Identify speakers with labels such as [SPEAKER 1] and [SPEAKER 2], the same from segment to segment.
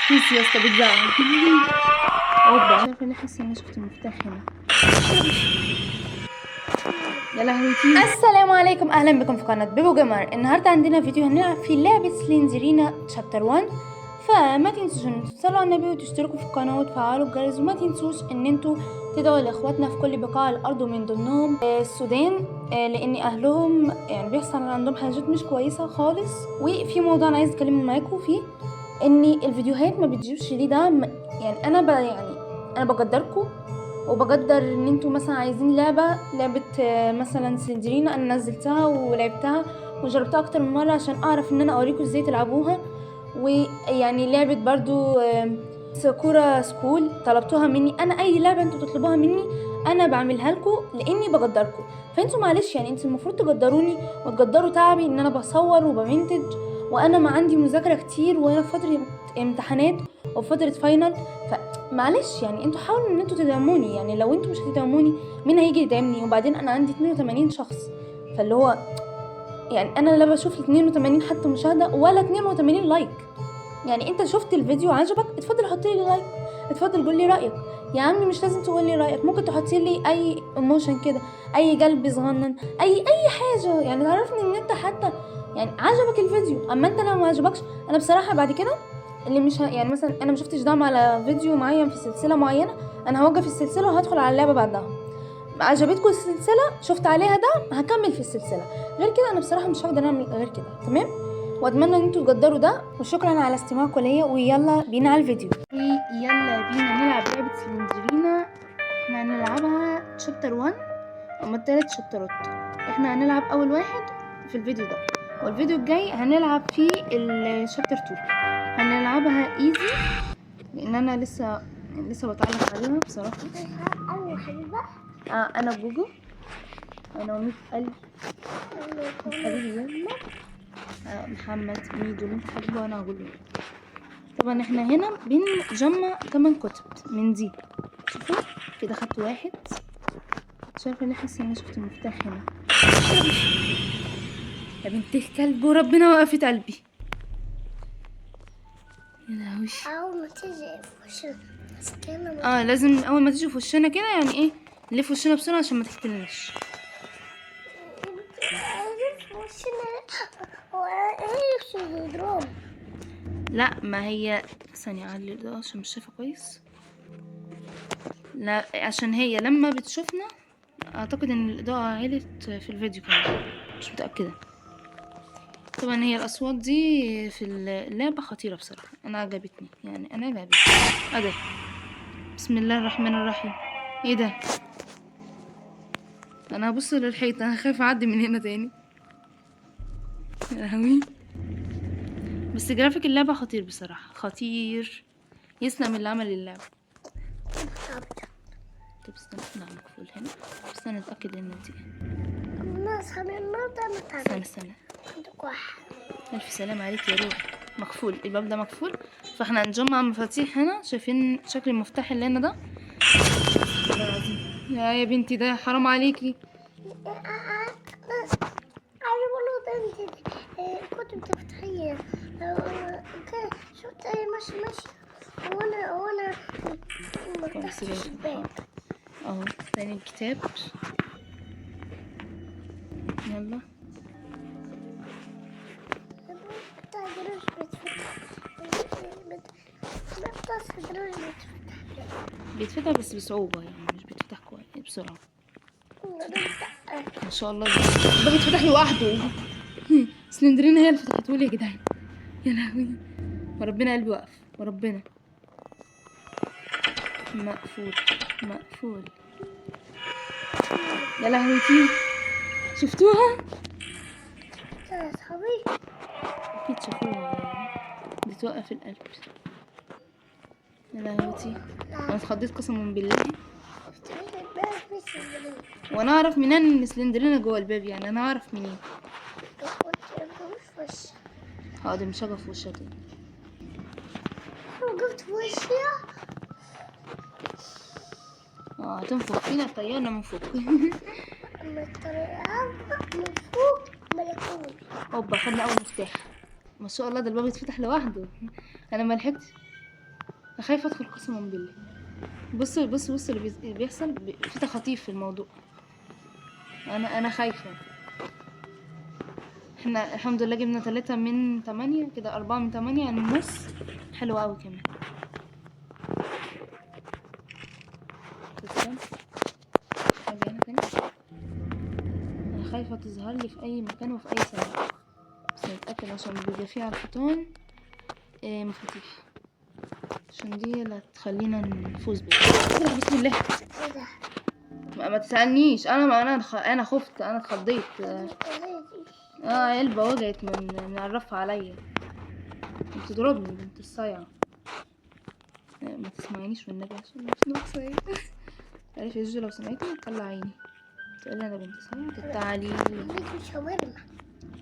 [SPEAKER 1] كيس يا اسطى بتزعل. اوبا، شايفه اني حاسه اني شفت المفتاح هنا. يا لهوي السلام عليكم، اهلا بكم في قناه بيبو جيمر. النهارده عندنا فيديو هنلعب فيه لعبه سليندرينا شابتر 1. فما تنسوش ان انتوا تصلوا على النبي وتشتركوا في القناه وتفعلوا الجرس، وما تنسوش ان انتوا تدعوا لاخواتنا في كل بقاع الارض ومن ضمنهم السودان، لان اهلهم يعني بيحصل عندهم حاجات مش كويسه خالص. وفي موضوع انا عايز اتكلم معاكم فيه، ان الفيديوهات ما بتجيبش ليه دعم. يعني انا بقدركم وبقدر ان انتوا مثلا عايزين لعبه مثلا سندرينا، انا نزلتها ولعبتها وجربتها اكتر من مره عشان اعرف ان انا اوريكم ازاي تلعبوها. ويعني لعبه برضو ساكورا سكول طلبتوها مني انا، اي لعبه انتوا تطلبوها مني انا بعملها لكم لاني بقدركم. فانتوا معلش يعني انتوا المفروض تقدروني وتقدروا تعبي ان انا بصور وبمنتج، وانا ما عندي مذاكره كتير وانا في فتره امتحانات وفتره فاينل. فمعلش يعني انتوا حاولوا ان انتوا تدعموني. يعني لو انتوا مش هتدعموني مين هيجي يدعمني؟ وبعدين انا عندي 82 شخص، فاللي هو يعني انا لا بشوف 82 حتى مشاهده ولا 82 لايك. يعني انت شفت الفيديو عجبك، اتفضل حط لي لايك، اتفضل قول لي رايك. يا عمي مش لازم تقول لي رايك، ممكن تحط لي اي ايموشن كده، اي قلب صغنن، اي حاجه يعني تعرفني ان انت حتى يعني عجبك الفيديو. اما انت لو ما عجبكش، انا بصراحه بعد كده اللي مش يعني مثلا انا ما شفتش دعم على فيديو معين في سلسله معينه، انا هوقف السلسله وهدخل على اللعبه بعدها. عجبتكم السلسله شفت عليها دعم هكمل في السلسله، غير كده انا بصراحه مش هقدر اعمل غير كده. تمام، واتمنى ان انتوا تقدروا ده، وشكرا على استماعكم ليا. ويلا بينا على الفيديو. يلا بينا نلعب لعبه سلندرينا. احنا هنلعبها شابتر 1 وما التلات شابترات. احنا هنلعب اول واحد في الفيديو ده، والفيديو الجاي هنلعب فيه الشابتر 2. هنلعبها ايزي لان انا لسه بتعرف عليها بصراحه.
[SPEAKER 2] انا حبيبه.
[SPEAKER 1] انا جوجو، انا وميت قلب حبيبي يلا. محمد ميدو اللي انت حبيبه وانا هقول له. طبعا احنا هنا بنجمع 8 كتب من دي. شوفوا كده خدت واحد. شايفه اني حاسه اني شفت المفتاح هنا. يا بنت الكلب وربنا وقفت قلبي. يا لهوي.
[SPEAKER 2] اول ما تيجي في وشنا
[SPEAKER 1] لازم اول ما تيجي في وشنا كده يعني ايه، نلف وشنا بسرعه عشان ما تحتلناش.
[SPEAKER 2] في وشنا هي يضرب.
[SPEAKER 1] لا ما هي ثانيه اعلي ده عشان مش شايفه كويس. لا عشان هي لما بتشوفنا اعتقد ان الاضاءه علت في الفيديو كمان، مش متاكده. طبعا هي الاصوات دي في اللعبه خطيره بصراحه، انا عجبتني يعني انا عجبتني. ده بسم الله الرحمن الرحيم. ايه ده؟ انا هبص للحيط، انا خايفه اعدي من هنا تاني. يا لهوي. بس جرافيك اللعبه خطير بصراحه، خطير. يسلم اللي عمل اللعبه. طب استنى، نعم مقفول هنا. استنى اتاكد ان انتي
[SPEAKER 2] الناس خلينا نبدا
[SPEAKER 1] استنى.
[SPEAKER 2] عندك واحد.
[SPEAKER 1] الف سلام عليك يا روح. مقفول الباب ده، مقفول. فاحنا هنجمع مفاتيح هنا. شايفين شكل المفتاح اللي هنا ده؟ والله العظيم يا بنتي ده حرام عليكي.
[SPEAKER 2] عايزة اقول له انت كنت بتفتحيه. شفت اي ماشي وانا ما فتحتش الباب.
[SPEAKER 1] اهو تاني الكتاب. يلا
[SPEAKER 2] بتاع جروش
[SPEAKER 1] بيتفتح بس بصعوبة، يعني مش بيتفتح كويس بسرعة. ما شاء الله ده بيتفتح لوحده. سلندرين هي اللي فتحته لي يا جدعان. يا لهوي وربنا قلبي وقف وربنا. مقفول مقفول. يا لهوي شفتوها؟
[SPEAKER 2] يا صحابي
[SPEAKER 1] اكيد شافوها، بتوقف القلب. يا لهوتي انا اتخضيت قسما بالله. وانا اعرف منين ان سلندرينا جوه الباب؟ يعني انا اعرف منين؟ حاضر مش هقف في وشها تاني.
[SPEAKER 2] وقفت في وشها.
[SPEAKER 1] هتنفخ فينا الطيارة من فوق.
[SPEAKER 2] من الطريقة من فوق ملكوني.
[SPEAKER 1] اوبا خدنا اول مفتاح. ما شاء الله ده الباب يتفتح لوحده. انا ما لحقتش. خايفه ادخل قسما بالله. بص اللي بيحصل في تخاطيف في الموضوع. انا خايفه. احنا الحمد لله جبنا 3 من 8 كده، 4 من 8 يعني النص. حلو قوي كمان. تسلم. حاجه هنا تاني. انا خايفه تظهر لي في اي مكان وفي اي ثانيه، بس نتاكد عشان بيبقى فيه على الحيطان مفاتيح، عشان دي اللي هتخلينا نفوز بيها. بسم الله. ما تسألنيش. انا خفت، انا اتخضيت. علبة وجعت من الرف عليا. بتضربني بنت الصايعة. ما تسمعينيش والنبي عشان مش ناقصة. عارف يا جوجو لو سمعتني تطلع عيني تقولي انا بنت صايعة. تعالي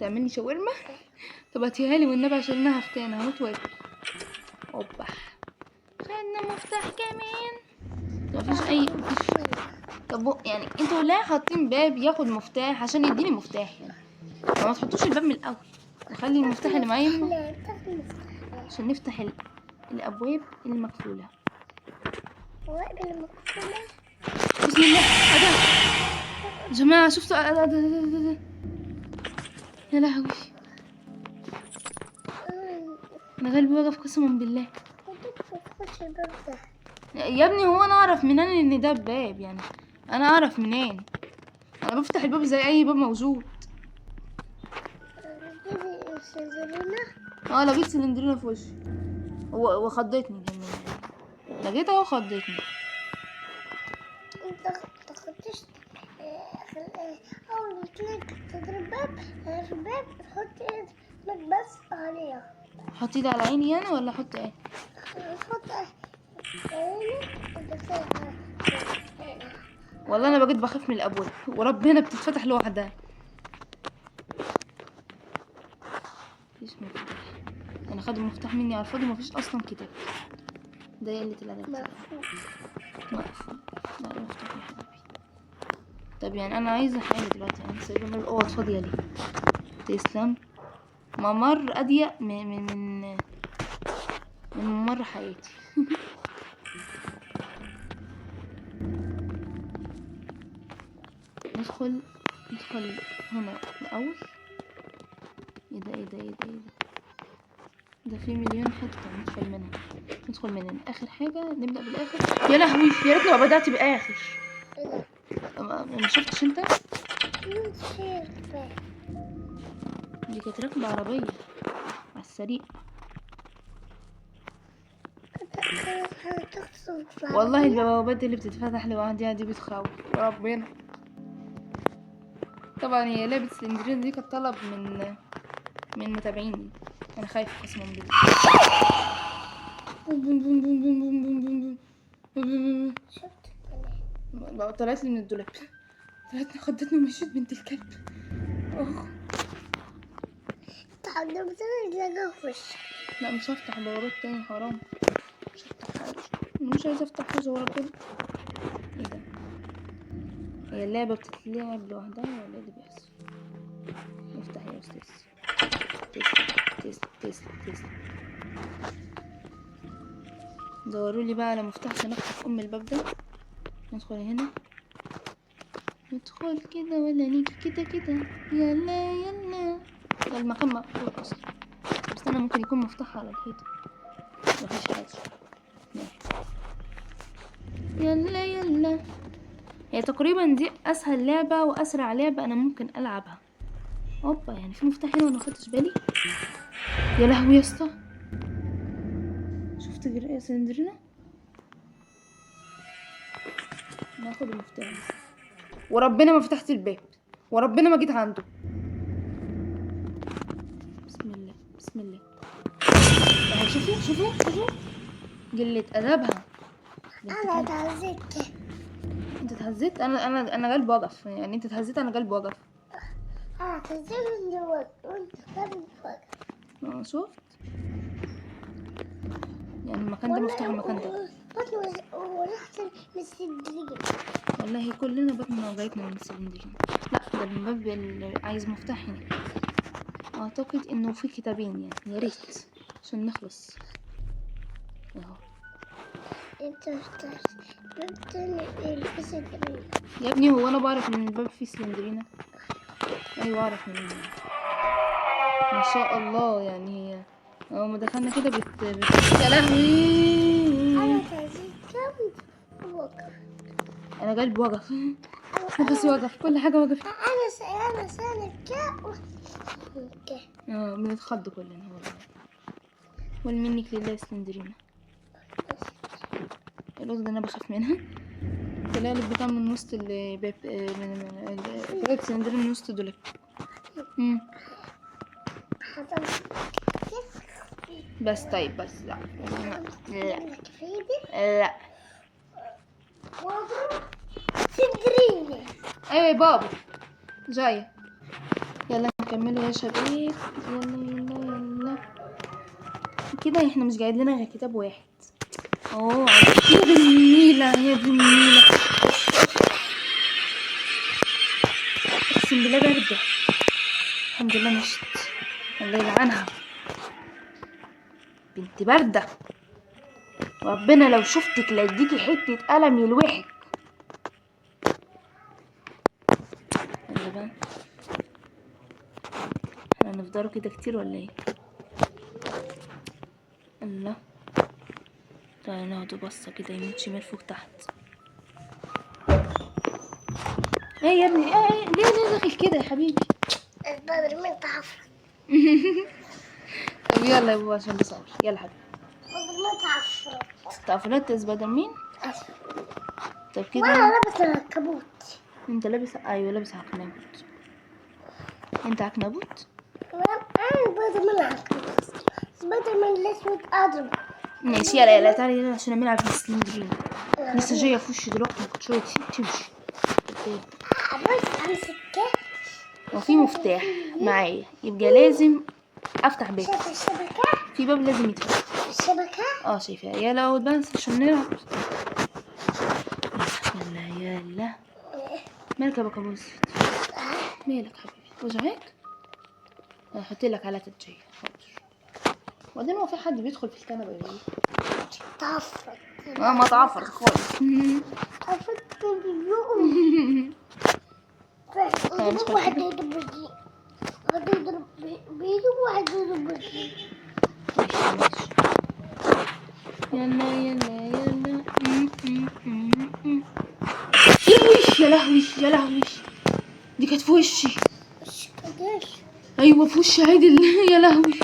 [SPEAKER 1] تعملي شاورما. طب هاتيها لي والنبي عشان انا هفتان هموت واكل. اوبا خدنا مفتاح كمان. مفيش طب يعني انتوا ليه حاطين باب ياخد مفتاح عشان يديني مفتاح يعني؟ ما تحطوش الباب من الاول، نخلي المفتاح اللي معايا عشان نفتح الابواب المقفوله. بسم الله. يا جماعه شفتوا يا لهوي انا قلبي وقف قسما بالله. يا ابني هو انا اعرف منين ان ده باب يعني؟ انا اعرف منين؟ انا بفتح الباب زي اي باب موجود. لقيت سلندرينا في وشي وخضتني كمان. لقيتها وخضتني.
[SPEAKER 2] انت خدتش اول ما تلاقي تضرب باب في الباب تحط ايدك بس عليها.
[SPEAKER 1] حط ايدي على عيني يعني ولا احط ايه؟
[SPEAKER 2] تحط عينك.
[SPEAKER 1] والله انا بجد بخاف من الابواب وربنا بتتفتح لوحدها. مفيش مفتاح. انا خدوا المفتاح مني على الفاضي ومفيش اصلا كتاب. ده قلة الادب. مقفول. لا المفتاح يا حبيبي. طب يعني انا عايزه حاجه دلوقتي، يعني سايبه الاوض فاضيه ليه؟ تسلم. ممر اضيق من ممر حياتي. ندخل هنا الاول. ايه ده ده في مليون حته ندخل منها اخر حاجه، نبدا بالاخر. يا لهوي يا ريتني ما بدات باخر. ما شفتش انت؟ دي كانت راكبه عربيه على السريع. والله البوابات اللي بتتفتح لوحدها دي بتخوف ربنا. طبعا هي لعبة سلندرين دي كانت طلب من متابعيني. انا خايفة قسما بالله. طلعت لي من الدولاب. طلعتني خضتني ومشيت بنت الكلب. لا مش هفتح بوابات تاني حرام. مش هفتح حاجة. مش عايزة افتح حاجة ورا كده. ايه ده؟ هي اللعبة بتتلعب لوحدها ولا ايه اللي بيحصل؟ افتح يا استاذ. تسلم. دورولي بقى على مفتاح عشان افتح الباب ده. ندخل هنا. ندخل كده ولا نيجي كده. يلا المكان مقفول اصلا، بس انا ممكن يكون مفتاح على الحيطة. مفيش حاجة. يلا هي تقريبا دي اسهل لعبة واسرع لعبة انا ممكن العبها. اوبا يعني في مفتاح هنا وانا مخدتش بالي. يا لهوي يا اسطى شفت سلندرينا. ناخد المفتاح وربنا ما فتحت الباب وربنا ما جيت عنده. بسم الله. شوفوا قلة ادبها.
[SPEAKER 2] انا اتهزيت.
[SPEAKER 1] انت اتهزيت؟ انا قلبي وقف يعني. انت اتهزيت انا قلبي وقف.
[SPEAKER 2] اتهزيت من جواك وانت قلبك وقف.
[SPEAKER 1] شفت يعني المكان ده مفتوح. المكان ده
[SPEAKER 2] ورحت للسلندرين.
[SPEAKER 1] والله كلنا بطننا وجعتنا من السلندرين. لا ده الباب اللي عايز مفتاح هنا. اعتقد انه في كتابين يعني، يا ريت عشان نخلص اهو.
[SPEAKER 2] انت بتني السندرينا.
[SPEAKER 1] يا ابني هو انا بعرف ان الباب فيه سلندرينا؟ ايوه اعرف من ما شاء الله. يعني هي اول ما دخلنا كده يا لهوي.
[SPEAKER 2] انا تعزيز كم وقف.
[SPEAKER 1] انا قلبي وقف. نفسي وقف، كل حاجه وقفت.
[SPEAKER 2] انا سنة كم.
[SPEAKER 1] بنتخض كلنا والله. والمنك لله سلندرينا. القطة انا بخاف منها. تلاقي البتاع من وسط الباب، من سلندرينا من وسط الدولاب. بس طيب بس لا لا.
[SPEAKER 2] سندرينا.
[SPEAKER 1] ايوه يا بابا جايه. يلا نكمله يا شباب. يلا يلا يلا كده. احنا مش جايب لنا غير كتاب واحد. يا دي النيله يا دي النيله. اقسم بالله بارده. الحمد لله مشت. الله يلعنها بنت بارده. ربنا لو شفتك لا اديكي حته قلم يلوحك. يلا بقى. احنا هنفضلوا كده كتير ولا ايه؟ الله. تعالى ناخده بصه كده يمين شمال فوق تحت. ايه يا ابني؟ ليه داخل كده يا حبيبي؟
[SPEAKER 2] الباب من تعفر.
[SPEAKER 1] طب يلا يا بابا عشان بصور. يلا حبيبي.
[SPEAKER 2] ما تعفر.
[SPEAKER 1] تعرفت سبايدر مين؟ طب كده
[SPEAKER 2] وانا لابس العنكبوت.
[SPEAKER 1] انت لابس؟ ايوه لابس عنكبوت. انت عنكبوت؟
[SPEAKER 2] انا سبايدر مان العنكبوت. سبايدر مان الاسود اضرب.
[SPEAKER 1] ماشي يلا يلا تعالي يلا عشان نلعب في السلندرين. لسه جايه في وشي دلوقتي. كنت شويه تمشي.
[SPEAKER 2] بص امسك
[SPEAKER 1] وفي مفتاح معايا يبقى لازم افتح باب.
[SPEAKER 2] شايف الشبكة؟
[SPEAKER 1] في باب لازم يتفتح.
[SPEAKER 2] الشبكة؟
[SPEAKER 1] شايفها. يلا اول بس عشان نلعب. يلا يلا. مالك يا بكابوس؟ مالك حبيبي؟ وجعك؟ هحط لك على تتجيه. حاضر. وبعدين هو في حد بيدخل في الكنبه يقول
[SPEAKER 2] تعفرت.
[SPEAKER 1] ما تعفرت خالص.
[SPEAKER 2] تعفرت باليوم. واحد يضرب بيدي. واحد يضرب بيده وواحد يضرب بيدي.
[SPEAKER 1] يلا يلا يلا. يا لهوي يا لهوي. دي كانت في وشي.
[SPEAKER 2] مش قدرت.
[SPEAKER 1] ايوه في وشي عادل. يا لهوي.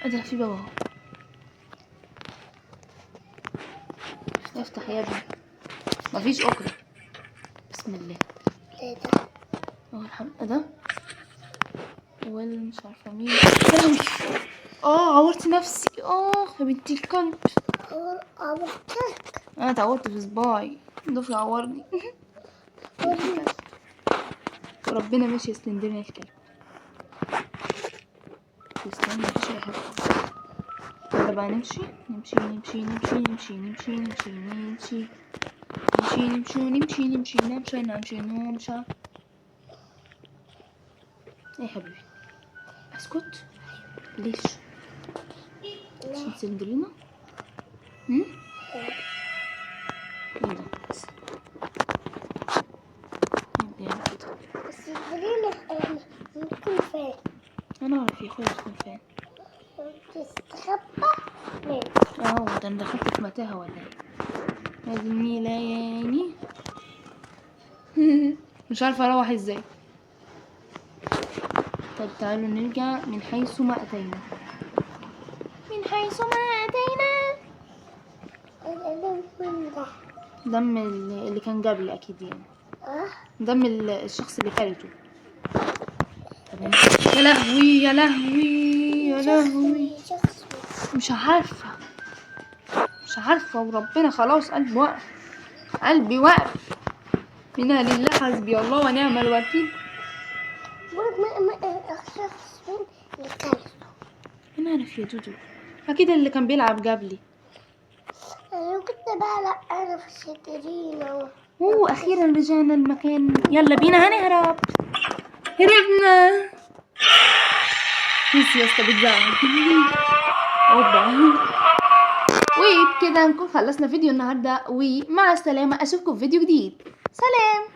[SPEAKER 1] ادي في باب اهو. افتح يا ابني. مفيش اكره. بسم الله.
[SPEAKER 2] ايه ده؟
[SPEAKER 1] الحمد ده مش عارفه مين. يا لهوي. عورت نفسي. يا بنتي الكلب.
[SPEAKER 2] عورتك.
[SPEAKER 1] انا اتعورت في صباعي. ضفري عورني. وربنا ماشي يا سلندرين الكلب. تستنى مفيش اي حاجه. يلا بقى نمشي نمشي نمشي نمشي نمشي نمشي نمشي نمشي نمشي نمشي نمشي نمشي نمشي نمشي. ايه يا حبيبي؟ اسكت. ليش؟ عشان سلندرينا؟ ايه ده؟
[SPEAKER 2] سلندرينا ممكن فين؟
[SPEAKER 1] انا اعرف يا اخويا تكون فين.
[SPEAKER 2] تستخبى فين؟
[SPEAKER 1] ده انا دخلت في متاهه ولا ايه؟ هذه النيله يعني. مش عارفه اروح ازاي. طب تعالوا نرجع من حيث ما اتينا. من حيث ما اتينا. دم اللي كان قبل اكيد يعني. دم الشخص اللي كلته. يا لهوي يا لهوي يا لهوي. مش عارفه وربنا خلاص قلبي وقف. قلبي وقف. إنا لله حسبي الله ونعم الوكيل.
[SPEAKER 2] الشخص اللي كلته.
[SPEAKER 1] انا عارف يا دودو. اكيد اللي كان بيلعب قبلي.
[SPEAKER 2] انا كنت بلعب انا في السندرينا.
[SPEAKER 1] اخيرا رجعنا المكان. يلا بينا هنهرب. هربنا. بس يا اسطى بتزعل. اوبا. ويب كده كده نكون خلصنا فيديو النهارده، ومع السلامه، اشوفكم في فيديو جديد. سلام.